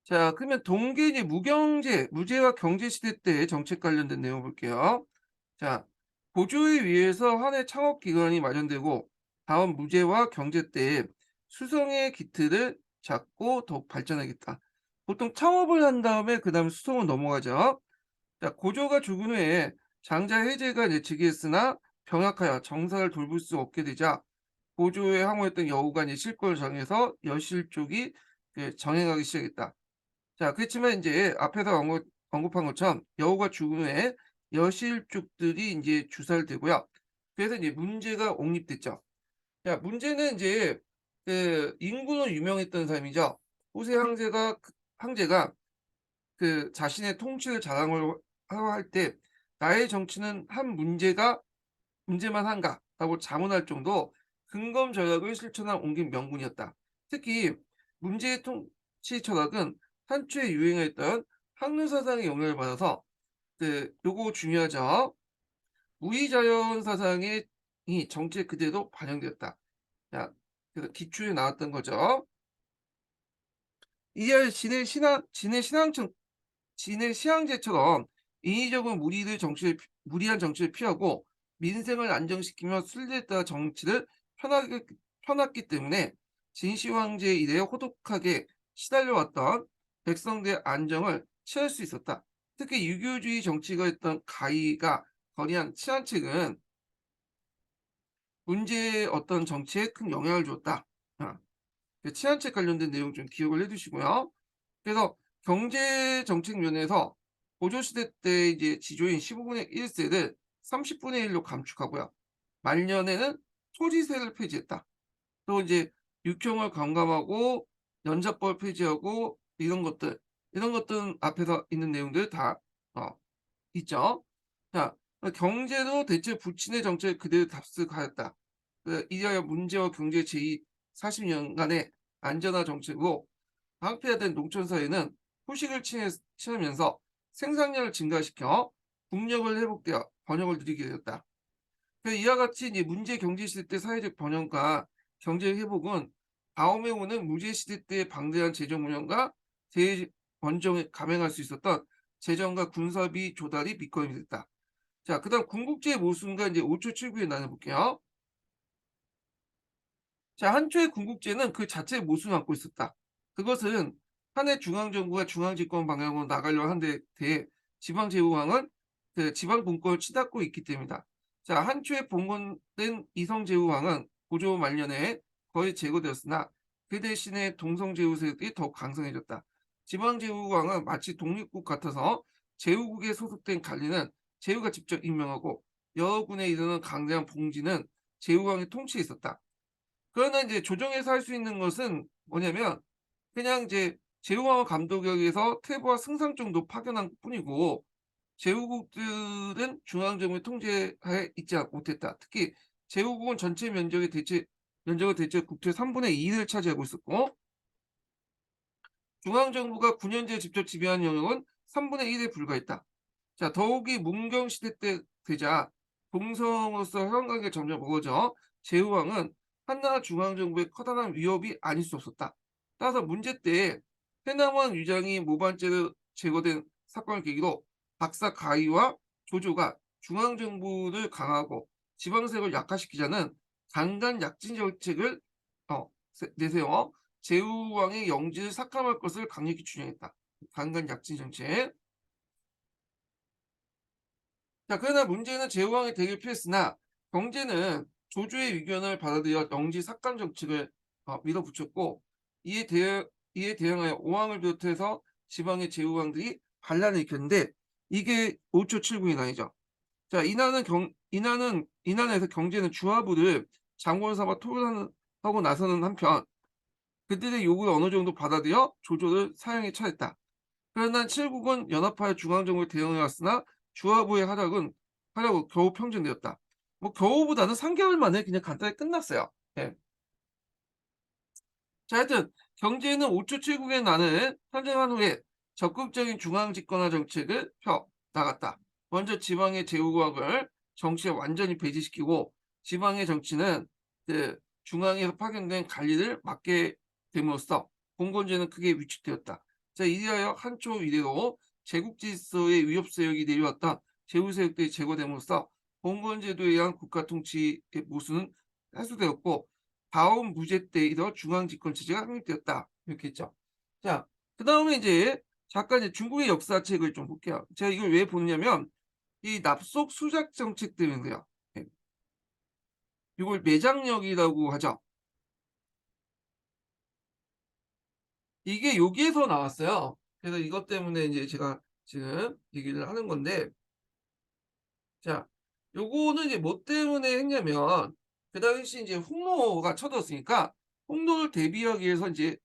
자, 그러면 동계 이제 무제와 경제 시대 때 정책 관련된 내용 볼게요. 자, 보조에 의해서 한 해 창업 기관이 마련되고 다음 무제와 경제 때 수성의 기틀을 잡고 더욱 발전하겠다. 보통 창업을 한 다음에 그다음 수성을 넘어가죠. 자, 고조가 죽은 후에 장자 해제가 이제 즉위했으나 병약하여 정사를 돌볼 수 없게 되자 고조에 항호했던 여우가 이제 실권을 정해서 여실 쪽이 정행하기 시작했다. 자, 그렇지만 이제 앞에서 언급한 것처럼 여우가 죽은 후에 여실족들이 이제 주살되고요. 그래서 이제 문제가 옹립됐죠. 자, 문제는 이제 인구로 유명했던 사람이죠. 호세 황제가 자신의 통치를 자랑을 하고 할 때 "나의 정치는 한 문제만 한가?"라고 자문할 정도 근검 절약을 실천한 옮긴 명군이었다. 특히 문제의 통치 철학은 한초에 유행했던 항로 사상의 영향을 받아서 요거 중요하죠. 무의자연 사상의 이 정치에 그대로 반영되었다. 자, 그래서 기초에 나왔던 거죠. 이하여 진의 시황제처럼 인위적인 무리한 정치를 피하고 민생을 안정시키며 순리했다 정치를 편하게 펴놨기 때문에 진시 황제 이래 호독하게 시달려왔던 백성들의 안정을 취할 수 있었다. 특히 유교주의 정치가 했던 가희가 건의한 치안책은 문제의 어떤 정치에 큰 영향을 주었다. 아, 치안책 관련된 내용 좀 기억을 해 두시고요. 그래서 경제 정책 면에서 고조 시대 때 이제 지조인 15분의 1 세를 30분의 1로 감축하고요. 말년에는 토지세를 폐지했다. 또 이제 육형을 감감하고 연자법을 폐지하고 이런 것들은 앞에서 있는 내용들 다 어 있죠. 자, 경제도 대체 부친의 정책을 그대로 답습하였다. 이하여 문제와 경제 제2 40 년간의 안전화 정책으로 방패화된 농촌 사회는 후식을 취하면서 생산량을 증가시켜 국력을 회복되어 번영을 누리게 되었다. 이와 같이 이제 문제 경제 시대 때 사회적 번영과 경제 회복은 다음에 오는 무제 시대 때의 방대한 재정 운영과 대번정에 감행할 수 있었던 재정과 군사비 조달이 밑거름이 됐다. 자, 그다음 궁극제의 모순과 이제 5초 7구에 나눠볼게요. 자, 한초의 궁극제는 그 자체의 모순을 안고 있었다. 그것은 한 해 중앙정부가 중앙집권 방향으로 나가려 하는 데 대해 지방제후왕은 지방 분권을 치닫고 있기 때문이다. 자, 한초에 봉건된 이성제후왕은 고조 말년에 거의 제거되었으나 그 대신에 동성제후 세력이 더욱 강성해졌다. 지방제후왕은 마치 독립국 같아서 제후국에 소속된 관리는 제후가 직접 임명하고 여러 군에 이르는 강대한 봉지는 제후왕의 통치에 있었다. 그러나 이제 조정에서 할 수 있는 것은 뭐냐면 그냥 이제 제후왕후 감독역에서 퇴보와 승상 정도 파견한 뿐이고 제후국들은 중앙정부의 통제하에 있지 못했다. 특히 제후국은 전체 면적의 대체 국토의 3분의 2를 차지하고 있었고 중앙정부가 9년제 직접 지배한 영역은 3분의 1에 불과했다. 자, 더욱이 문경 시대 때 되자 동성으로서 형관계가 점점 어려져 제후왕은 한나라 중앙정부의 커다란 위협이 아닐 수 없었다. 따라서 문제 때 해남원 위장이 모반죄로 제거된 사건을 계기로 박사 가희와 조조가 중앙정부를 강화하고 지방세력을 약화시키자는 강간 약진 정책을 내세워 제후왕의 영지를 삭감할 것을 강력히 주장했다. 강간 약진 정책. 자, 그러나 문제는 제후왕의 대결 피했으나 경제는 조조의 의견을 받아들여 영지 삭감 정책을 밀어붙였고 이에 대응하여 오왕을 비롯해서 지방의 제후왕들이 반란을 일으켰는데 이게 5초 7구의 난이죠. 자, 이난에서 경제는 주하부를 장관 삼아 토론하고 나서는 한편 그들의 요구를 어느 정도 받아들여 조조를 사형에 처했다. 그러나 칠국은 연합하여 중앙정부에 대응해 왔으나 주하부의 하락으로 겨우 평정되었다. 뭐 겨우보다는 3개월 만에 그냥 간단히 끝났어요. 예. 자, 하여튼 경제는 5초 7국의 난을 선정한 후에 적극적인 중앙 집권화 정책을 펴 나갔다. 먼저 지방의 제후국을 정치에 완전히 배제시키고 지방의 정치는 중앙에서 파견된 관리를 맡게 됨으로써 공권제는 크게 위축되었다. 자, 이리하여 한초 이래로 제국 질서의 위협 세력이 내려왔다. 제후 세력들이 제거됨으로써 봉건제도에 의한 국가 통치의 모순은 해소되었고 다음 무제 때 이르러 중앙 집권 체제가 확립되었다. 이렇게 했죠. 자, 그다음에 이제 잠깐 이제 중국의 역사책을 좀 볼게요. 제가 이걸 왜 보느냐면 이 납속 수작 정책 때문에요. 예. 이걸 매장력이라고 하죠. 이게 여기에서 나왔어요. 그래서 이것 때문에 이제 제가 지금 얘기를 하는 건데, 자, 요거는 이제 뭐 때문에 했냐면, 그 당시 이제 홍로가 쳐들었으니까, 홍로를 대비하기 위해서 이제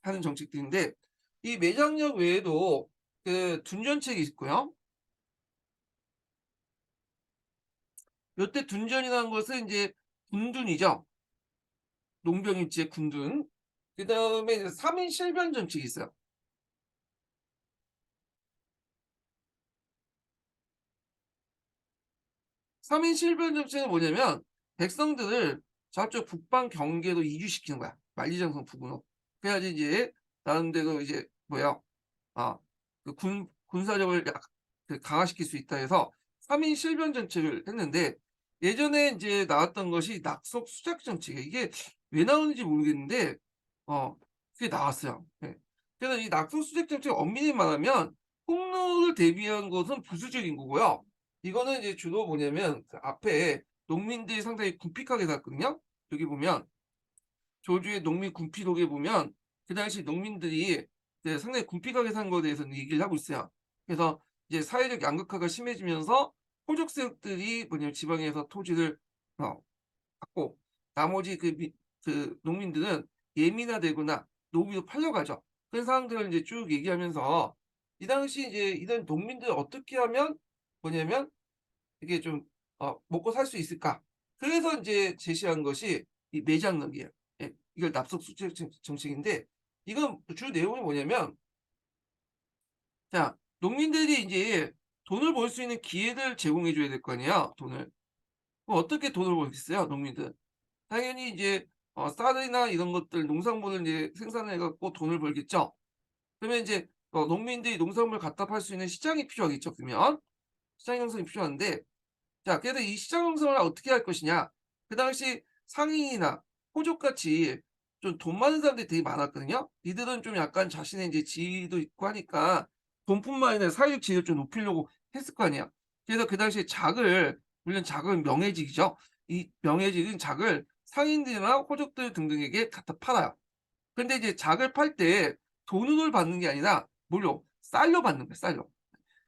하는 정책들인데, 이 매장력 외에도 그 둔전책이 있고요. 요때 둔전이라는 것은 이제 군둔이죠. 농병일지의 군둔. 그 다음에 3인 실변 정책이 있어요. 3인 실변 정책은 뭐냐면 백성들을 저쪽 북방 경계로 이주시키는 거야. 만리장성 부근으로. 그래야지 이제 나름대로 이제 뭐야, 아, 그 군사력을 그 강화시킬 수 있다 해서 3인 실변 정책을 했는데 예전에 이제 나왔던 것이 낙속 수작 정책이에요. 이게 왜 나오는지 모르겠는데 그게 나왔어요. 예. 그래서 이 낙속 수작 정책 엄밀히 말하면 폭로를 대비한 것은 부수적인 거고요. 이거는 이제 주로 뭐냐면 그 앞에 농민들이 상당히 궁핍하게 살거든요. 여기 보면 조주의 농민 군피록에 보면 그 당시 농민들이 이제 상당히 궁핍하게 산 거에 대해서는 얘기를 하고 있어요. 그래서 이제 사회적 양극화가 심해지면서 호족 세력들이 뭐냐면 지방에서 토지를 어, 받고 나머지 그 농민들은 예민화되거나 노비로 팔려가죠. 그런 상황들을 이제 쭉 얘기하면서 이 당시 이제 이런 농민들 어떻게 하면 뭐냐면 이게 좀 먹고 살 수 있을까? 그래서 인제 제시한 것이 이 매장력이에요. 예. 이걸 납속 수출 정책인데 이건 주 내용이 뭐냐면 자, 농민들이 인제 돈을 벌 수 있는 기회를 제공해 줘야 될 거 아니에요, 돈을. 그럼 어떻게 돈을 벌겠어요, 농민들은? 당연히 이제 쌀이나 이런 것들 농산물을 이제 생산해 갖고 돈을 벌겠죠. 그러면 인제 농민들이 농산물을 갖다 팔 수 있는 시장이 필요하겠죠, 그러면. 시장 형성이 필요한데 자, 그래서 이 시장 형성을 어떻게 할 것이냐. 그 당시 상인이나 호족같이 좀 돈 많은 사람들이 되게 많았거든요. 이들은 좀 약간 자신의 이제 지위도 있고 하니까 돈뿐만 아니라 사회적 지위를 좀 높이려고 했을 거 아니야. 그래서 그 당시에 물론 작은 명예직이죠. 이 명예직인 작을 상인들이나 호족들 등등에게 갖다 팔아요. 근데 이제 작을 팔 때 돈을 받는 게 아니라 뭘로? 쌀로 받는 거예요, 쌀로.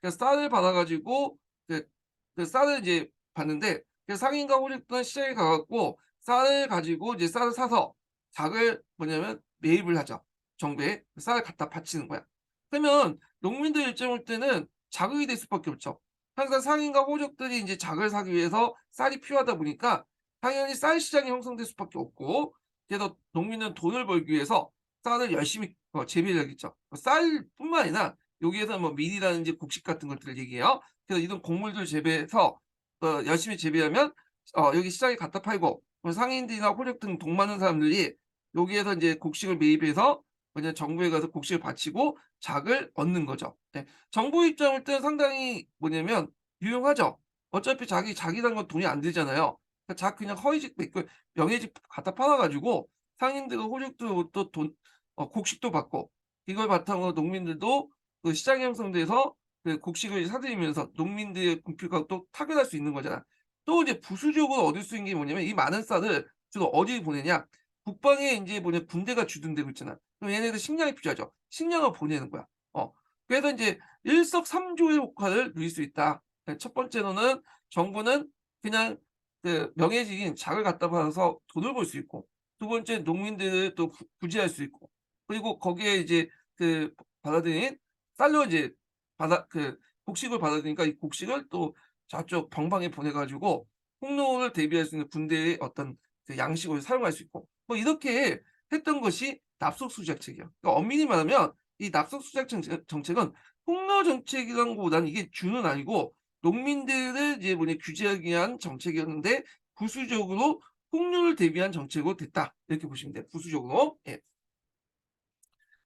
그래서 쌀을 받아 가지고 그 쌀을 이제 받는데 그 상인과 호족들은 시장에 가 갖고 쌀을 가지고 이제 쌀을 사서 닭을 뭐냐면 매입을 하죠. 정부에 쌀을 갖다 바치는 거야. 그러면 농민들 입장 볼 때는 자극이 될 수밖에 없죠. 항상 상인과 호족들이 인제 닭을 사기 위해서 쌀이 필요하다 보니까 당연히 쌀 시장이 형성될 수밖에 없고 그래서 농민은 돈을 벌기 위해서 쌀을 열심히 재배를 하겠죠. 쌀뿐만 아니라 여기에서 뭐 밀이라든지 곡식 같은 것들을 얘기해요. 그래서 이런 곡물들 재배해서 열심히 재배하면 여기 시장에 갖다 팔고 상인들이나 호족 등 돈 많은 사람들이 여기에서 인제 곡식을 매입해서 뭐냐 정부에 가서 곡식을 바치고 작을 얻는 거죠. 네. 정부 입장일 때는 상당히 뭐냐면 유용하죠. 어차피 자기라는 건 돈이 안 들잖아요. 그러니까 그냥 허위직 그 명예직 갖다 팔아 가지고 상인들과 호족들로부터 곡식도 받고 이걸 바탕으로 농민들도 그 시장이 형성돼서 그 곡식을 사들이면서 농민들의 궁핍과 또 타결할 수 있는 거잖아. 또 이제 부수적으로 얻을 수 있는 게 뭐냐면 이 많은 쌀을 주로 어디에 보내냐? 북방에 인제 뭐냐 군대가 주둔되고 있잖아. 그럼 얘네들 식량이 필요하죠. 식량을 보내는 거야. 그래서 인제 일석삼조의 효과를 누릴 수 있다. 예, 첫 번째로는 정부는 그냥 그 명예직인 작을 갖다 팔아서 돈을 벌 수 있고 두 번째 농민들을 또 구제할 수 있고 그리고 거기에 이제 그 받아들인 쌀로 이제 곡식을 받아들이니까 이 곡식을 또 저쪽 병방에 보내 가지고 폭로를 대비할 수 있는 군대의 어떤 그 양식으로 사용할 수 있고 뭐 이렇게 했던 것이 납속수작책이에요. 그러니까 엄밀히 말하면 이 납속수작 정책은 폭로 정책이라는 것보다는 이게 주는 아니고 농민들을 이제 뭐냐 규제하기 위한 정책이었는데 부수적으로 폭로를 대비한 정책으로 됐다. 이렇게 보시면 돼요, 부수적으로. 예.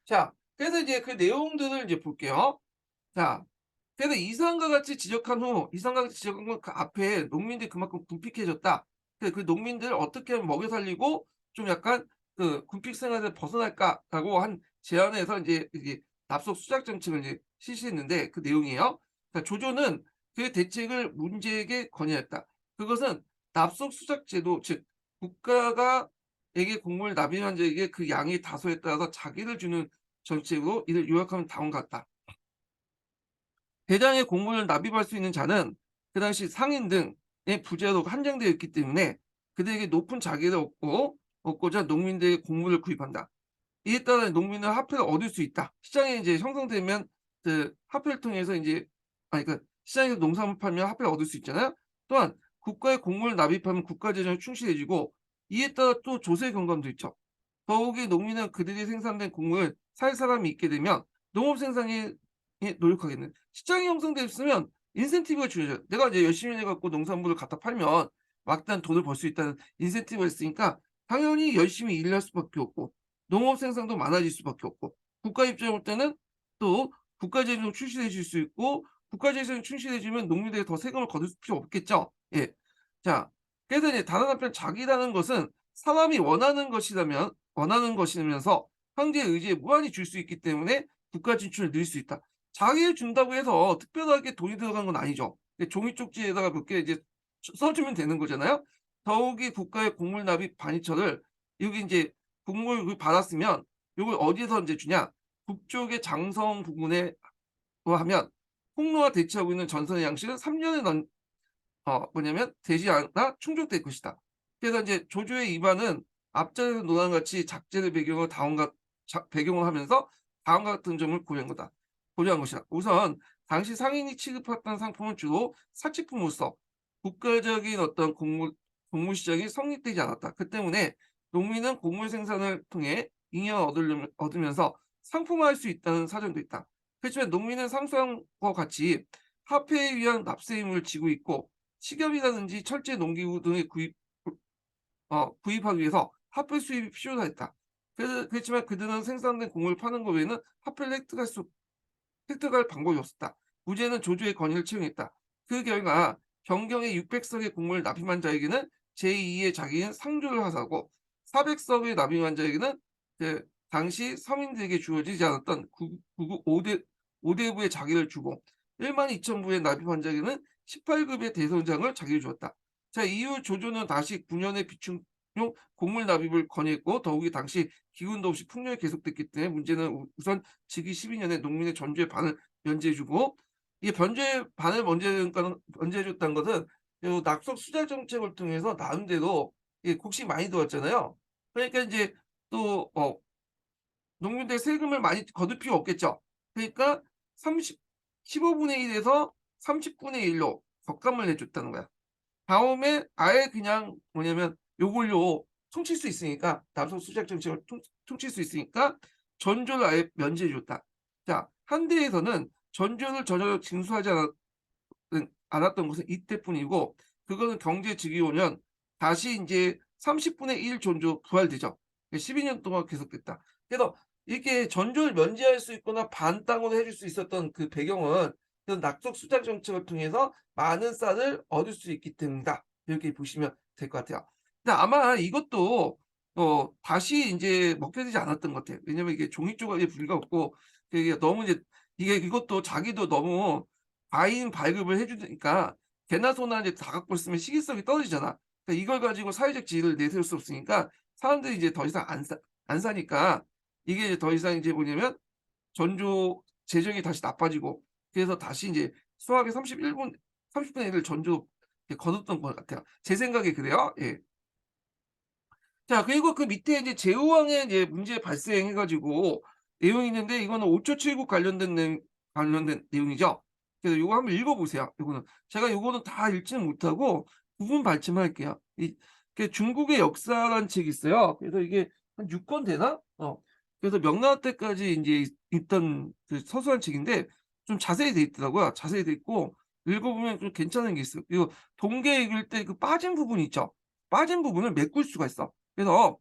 자, 그래서 이제 그 내용들을 이제 볼게요. 자, 그래서 이상과 같이 지적한 후 이상과 같이 지적한 건 그 앞에 농민들이 그만큼 군픽해졌다. 그 농민들을 어떻게 하면 먹여 살리고 좀 약간 그 군픽 생활에서 벗어날까라고 한 제안에서 인제 이게 납속 수작 정책을 이제 실시했는데 그 내용이에요. 그러니까 조조는 그 대책을 문재에게 건의했다. 그것은 납속 수작 제도 즉 국가가 에게 곡물 납입한 자에게 그 양의 다소에 따라서 자기를 주는 정책으로 이를 요약하면 다음과 같다. 대량의 곡물을 납입할 수 있는 자는 그 당시 상인 등의 부자로 한정되어 있기 때문에 그들에게 높은 자기를 얻고자 농민들에게 곡물을 구입한다. 이에 따라 농민은 화폐를 얻을 수 있다. 시장이 이제 형성되면 그 화폐를 통해서 인제 그 시장에서 농산물 팔면 화폐를 얻을 수 있잖아요. 또한 국가의 곡물을 납입하면 국가 재정이 충실해지고 이에 따라 또 조세 경감도 있죠. 더욱이 농민은 그들이 생산된 곡물을 살 사람이 있게 되면 농업 생산에 노력하겠는 시장이 형성됐으면 인센티브가 주어져요. 내가 이제 열심히 해 갖고 농산물을 갖다 팔면 막대한 돈을 벌 수 있다는 인센티브가 있으니까 당연히 열심히 일할 수밖에 없고 농업 생산도 많아질 수밖에 없고 국가 입장에 볼 때는 또 국가 재정이 충실해질 수 있고 국가 재정이 충실해지면 농민들이 더 세금을 거둘 필요 없겠죠. 예. 자, 그래서 이제 다른 한편 자기라는 것은 사람이 원하는 것이면서 황제의 의지에 무한히 줄 수 있기 때문에 국가 진출을 늘 수 있다. 자기를 준다고 해서 특별하게 돈이 들어간 건 아니죠. 종이 쪽지에다가 몇 개 이제 써주면 되는 거잖아요. 더욱이 국가의 곡물 납입 반이처를 여기 인제 곡물을 받았으면 요걸 어디서 인제 주냐. 북쪽의 장성 부근에 하면 홍로와 대치하고 있는 전선의 양식은 3 년에 뭐냐면 되지 않아 충족될 것이다. 그래서 인제 조조의 입안은 앞전에서 논한 같이 작제를 배경으로 배경으로 하면서 다음과 같은 점을 고려한 것이다. 우선 당시 상인이 취급했던 상품은 주로 사치품으로서 국가적인 어떤 곡물 시장이 성립되지 않았다. 그 때문에 농민은 곡물 생산을 통해 잉여를 얻으면서 상품화할 수 있다는 사정도 있다. 그렇지만 농민은 상수함과 같이 화폐에 의한 납세 의무를 지고 있고 식엽이라든지 철제 농기구 등의 구입하기 위해서 화폐 수입이 필요하였다. 그렇지만 그들은 생산된 곡물을 파는 것 외에는 화폐를 획득할 방법이 없었다. 무제는 조조의 권위를 채용했다. 그 결과 경경의 600석의 곡물을 납입한 자에게는 제2의 자기인 상조를 하사하고 400석의 납입한 자에게는 그 당시 서민들에게 주어지지 않았던 구급 5대부의 자기를 주고 1만 2천 부의 납입한 자에게는 18급의 대선장을 자기를 주었다. 자, 이후 조조는 다시 9년의 비축용 곡물 납입을 권유했고 더욱이 당시 기근도 없이 풍년이 계속됐기 때문에 문제는 우선 즉위 12년에 농민의 전주의 반을 면제해 주고 이 변제의 반을 면제해 줬다는 것은 요 낙석 수자 정책을 통해서 나름대로 곡식 많이 들어왔잖아요. 그러니까 인제 또 농민들 세금을 많이 거둘 필요 없겠죠. 그러니까 30 15분의 1에서 30분의 1로 격감을 해 줬다는 거야. 다음에 아예 그냥 뭐냐면 요걸로 퉁칠 수 있으니까 남성 수작 정책을 퉁칠 수 있으니까 전조를 아예 면제해 줬다. 자, 한대에서는 전조를 전혀 징수하지 않았던 것은 이때뿐이고 그거는 경제 즉위 5년 다시 인제 30분의 1 전조 부활되죠. 12년 동안 계속됐다. 그래서 이렇게 전조를 면제할 수 있거나 반 땅으로 해줄 수 있었던 그 배경은 그런 낙속 수작 정책을 통해서 많은 쌀을 얻을 수 있기 때문이다. 이렇게 보시면 될 것 같아요. 근데 아마 이것도 다시 인제 먹혀지지 않았던 것 같아요. 왜냐면 이게 종이 조각에 불과 없고 이게 너무 이제 이것도 자기도 너무 과잉 발급을 해 주니까 개나 소나 이제 다각벌 쓰면 시기성이 떨어지잖아. 그러니까 이걸 가지고 사회적 지위를 내세울 수 없으니까 사람들이 이제 더 이상 안 사니까 이게 이제 더 이상 이제 뭐냐면 전조 재정이 다시 나빠지고 그래서 다시 인제 수학의 30분의 1을 전조 거뒀던 것 같아요. 제 생각에 그래요. 예. 자, 그리고 그 밑에 이제 제후왕의 이제 문제 발생해 가지고 내용이 있는데 이거는 5초 7국 관련된 내용이죠. 그래서 요거 한번 읽어 보세요. 요거는. 제가 요거는 다 읽지는 못하고 부분 발췌만 할게요. 중국의 역사라는 책이 있어요. 그래서 이게 한 6권 되나? 그래서 명나라 때까지 인제 있던 그 서술한 책인데 좀 자세히 돼 있더라고요. 자세히 돼 있고 읽어 보면 좀 괜찮은 게 있어요. 그리고 동계 읽을 때 그 빠진 부분이 있죠. 빠진 부분을 메꿀 수가 있어. 그래서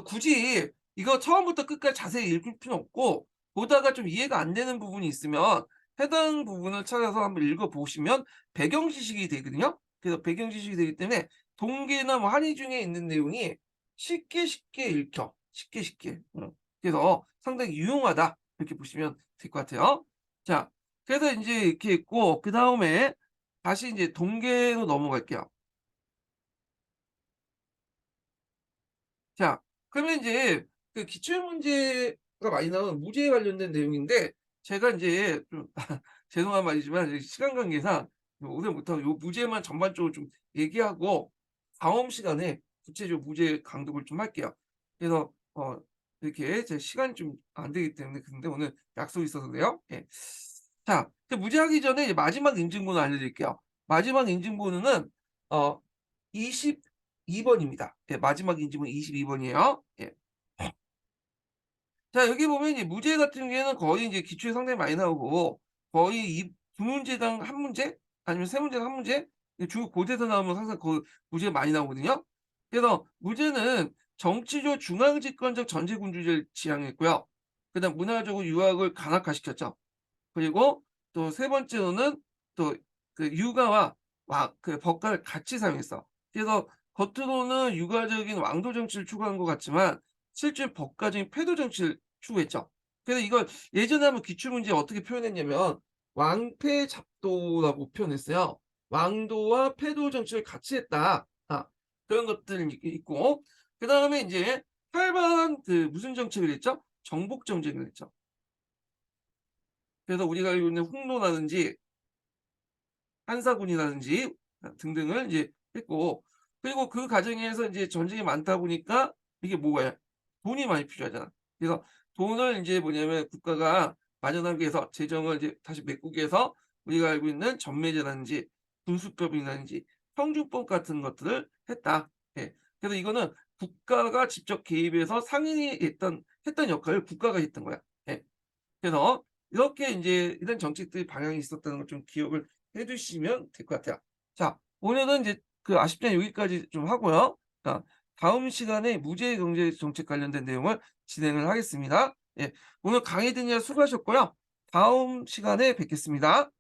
굳이 이거 처음부터 끝까지 자세히 읽을 필요는 없고 보다가 좀 이해가 안 되는 부분이 있으면 해당 부분을 찾아서 한번 읽어 보시면 배경 지식이 되거든요. 그래서 배경 지식이 되기 때문에 동계나 뭐 한의 중에 있는 내용이 쉽게 읽혀. 쉽게. 그래서 상당히 유용하다. 이렇게 보시면 될 것 같아요. 자, 그래서 인제 이렇게 있고 그다음에 다시 인제 동계로 넘어갈게요. 자, 그러면 인제 그 기출 문제가 많이 나오는 무제에 관련된 내용인데 제가 인제 좀 죄송한 말이지만 이 시간 관계상 오늘 못하고 요 무제만 전반적으로 좀 얘기하고 다음 시간에 구체적으로 무제 강독을 좀 할게요. 그래서 이렇게 제 시간이 좀 안 되기 때문에 근데 오늘 약속이 있어서 그래요. 예. 자, 그 무제하기 전에 이제 마지막 인증번호 알려드릴게요. 마지막 인증번호는 어 22 번입니다. 예, 마지막 인증번호 22 번이에요. 예. 자, 여기 보면 이제 무제 같은 경우에는 거의 인제 기출이 상당히 많이 나오고 거의 이 두 문제당 한 문제 아니면 세 문제당 한 문제 중국 고대에서 나오면 항상 그 무제가 많이 나오거든요. 그래서 무제는 정치적 중앙집권적 전제군주제를 지향했고요. 그다음 문화적으로 유학을 간악화시켰죠. 그리고 또 세 번째로는 또 그 육아와 그 법과를 같이 사용했어. 그래서 겉으로는 육아적인 왕도 정치를 추구한 것 같지만 실제 법과적인 패도 정치를 추구했죠. 그래서 이걸 예전에 한번 기출문제에 어떻게 표현했냐면 왕패잡도라고 표현했어요. 왕도와 패도 정치를 같이 했다. 그런 것들이 있고 그다음에 인제 활발한 그 무슨 정책을 했죠? 정복 정책을 했죠. 그래서 우리가 알고 있는 홍로라든지 한사군이라든지 등등을 이제 했고 그리고 그 과정에서 인제 전쟁이 많다 보니까 이게 뭐예요? 돈이 많이 필요하잖아. 그래서 돈을 인제 뭐냐면 국가가 마련하기 위해서 재정을 이제 다시 메꾸기 위해서 우리가 알고 있는 전매제라든지 군수법이라든지 평준법 같은 것들을 했다. 예. 그래서 이거는 국가가 직접 개입해서 상인이 했던 역할을 국가가 했던 거야. 예. 그래서 이렇게 인제 이런 정책들이 방향이 있었다는 걸 좀 기억을 해 두시면 될 것 같아요. 자, 오늘은 인제 그 아쉽지만 여기까지 좀 하고요. 자, 다음 시간에 무제 경제 정책 관련된 내용을 진행을 하겠습니다. 예. 오늘 강의 듣느라 수고하셨고요. 다음 시간에 뵙겠습니다.